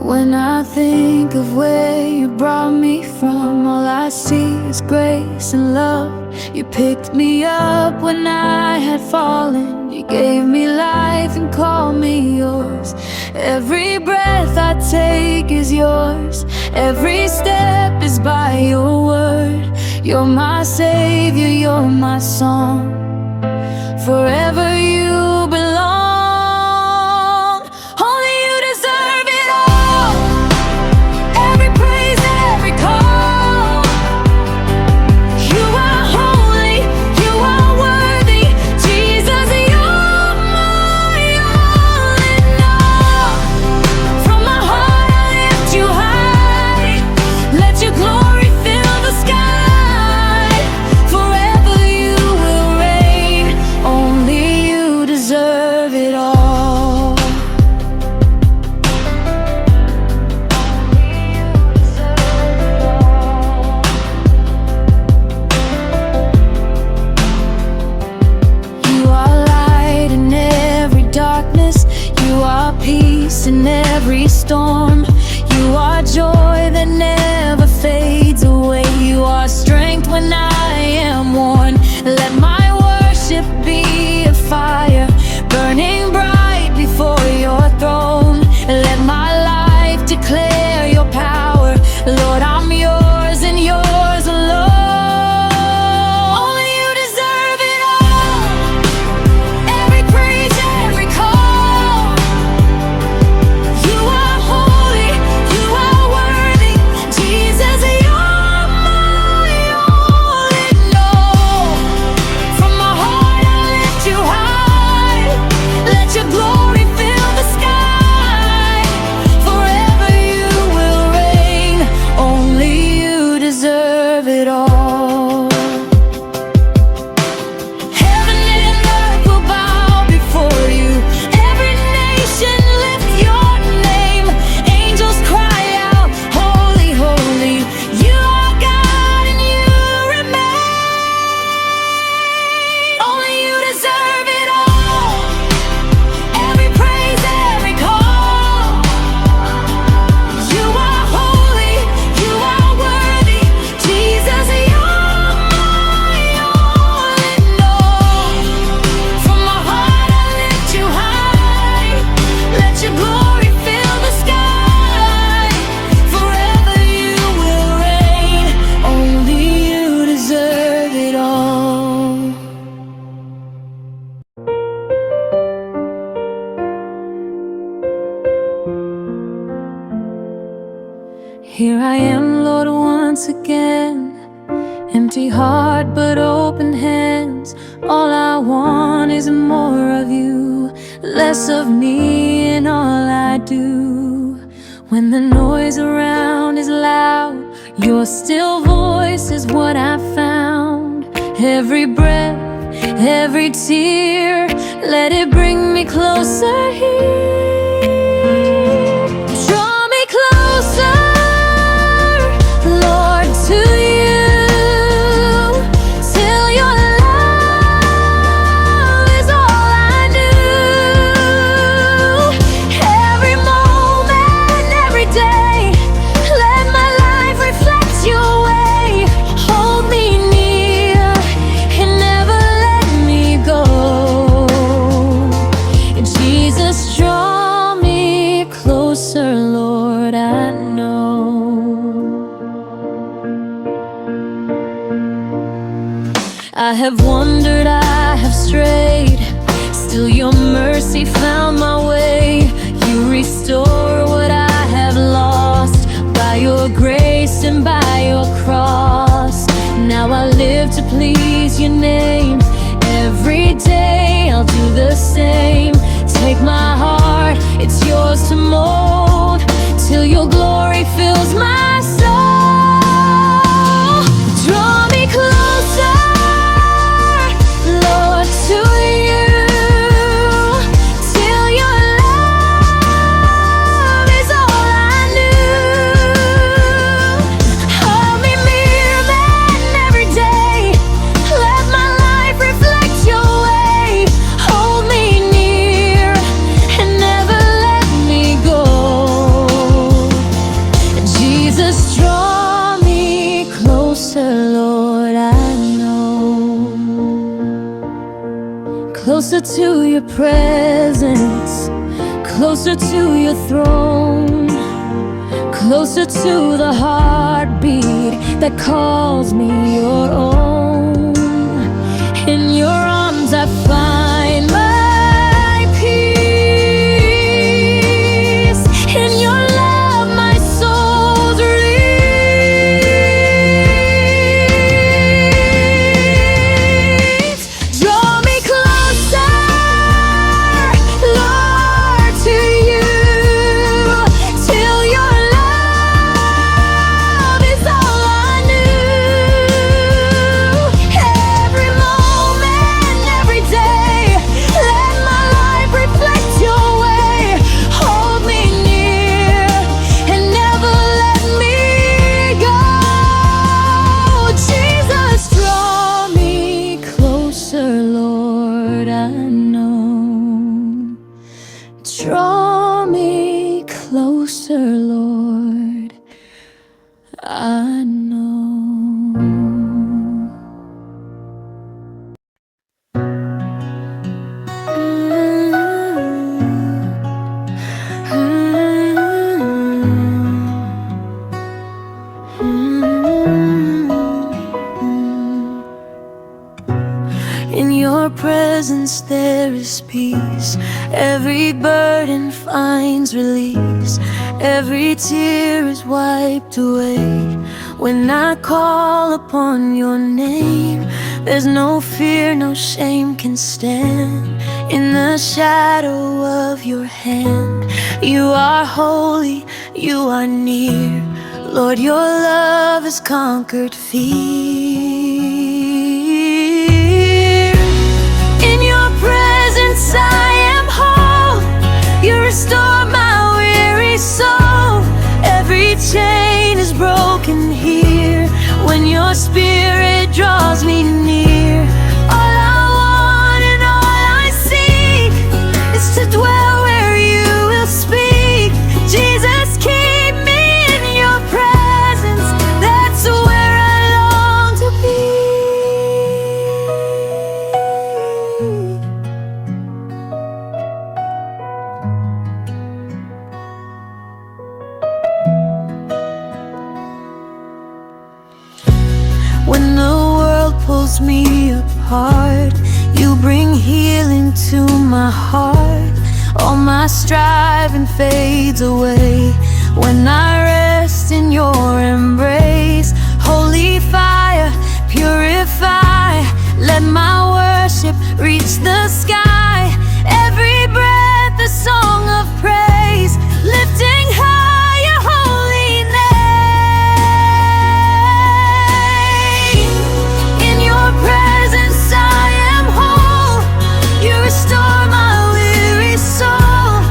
When I think of where you brought me from, all I see is grace and love. You picked me up when I had fallen. You gave me life and called me yours. Every breath I take is yours. Every step is by your word. You're my savior, you're my song. Forever you belong. Only you deserve it all. Every praise, every call. You are holy, you are worthy. Jesus, you're my all in all. From my heart I lift you high. Let your glory fill the sky. Forever you will reign. Only you deserve it all. You are light in every darkness. You are peace in every storm. You are joy that never fades away. You are strength when I am worn. Let my worship be a fire, burning bright before your throne. Let my life declare your power. Lord, I'm yours and yours alone. Only you deserve it all. Every praise, every call. You are holy, you are worthy. Jesus, you're my all in all. From my heart I lift you high. Let your glory fill the sky. Forever you will reign. Only you deserve it all. Heaven and earth will bow before you. Every nation lift your name. Angels cry out, holy, holy. You are God and you remain. Only you deserve it all. Every praise, every call. You are holy, you are worthy. Jesus, you're my all in all. From my heart I lift you high. Let your glory fill the sky. Forever you will reign. Only you deserve it all. Here I am, Lord, once again. Empty heart but open hands. All I want is more of you, less of me in all I do. When the noise around is loud, your still voice is what I found. Every breath, every tear, let it bring me closer here. Draw me closer, Lord, to you, till your love is all I knew. Every moment, every day, let my life reflect your way. Hold me near and never let me go. Jesus, draw me closer, Lord, I know. I have wandered, I have strayed, still your mercy found my way. You restore what I have lost by your grace and by your cross. Now I live to please your name. Every day I'll do the same. Take my heart, it's yours to mold, till your glory fills my soul. Draw me closer, Lord, to you, till your love is all I knew. Hold me near, man, every day. Let my life reflect your way. Hold me near. to your presence, closer to your throne, closer to the heartbeat that calls me your own. In your arms I find my peace. In your love my soul's released. Draw me closer, Lord, to you, till your love is all I knew. Every moment, every day, let my life reflect your way. Hold me near and never let me go. Jesus, draw me closer, Lord, I know. Draw me closer, Lord, I know. In your presence there is peace. Every burden finds release. Every tear is wiped away. When I call upon your name, there's no fear, no shame can stand. In the shadow of your hand, you are holy, you are near. Lord, your love has conquered fear. In your presence I am whole. You restore my weary soul. Every chain is broken here when your spirit draws me near. All I want and all I seek is to dwell where you will speak. Jesus, keep me in your presence. That's where I long to be. When the world pulls me apart, you bring healing to my heart. All my striving fades away when I rest in your embrace. Holy fire, purify. Let my worship reach the sky. Every breath a song of praise, lifting high your holy name. In your presence I am whole. You restore my weary soul.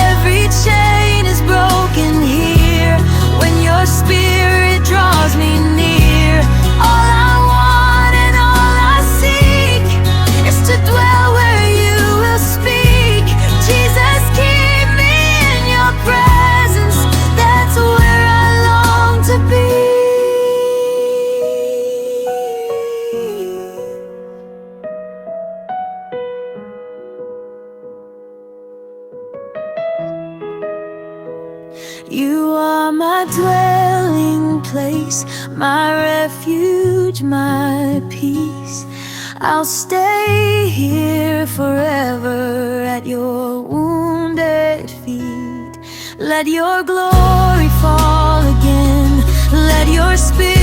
Every chain is broken here when your spirit draws me near. All I want and all I seek is to dwell where you will speak. Jesus, keep me in your presence. That's where I long to be. You are my dwelling place, my refuge, my peace. I'll stay here forever at your wounded feet. Let your glory fall again. Let your spirit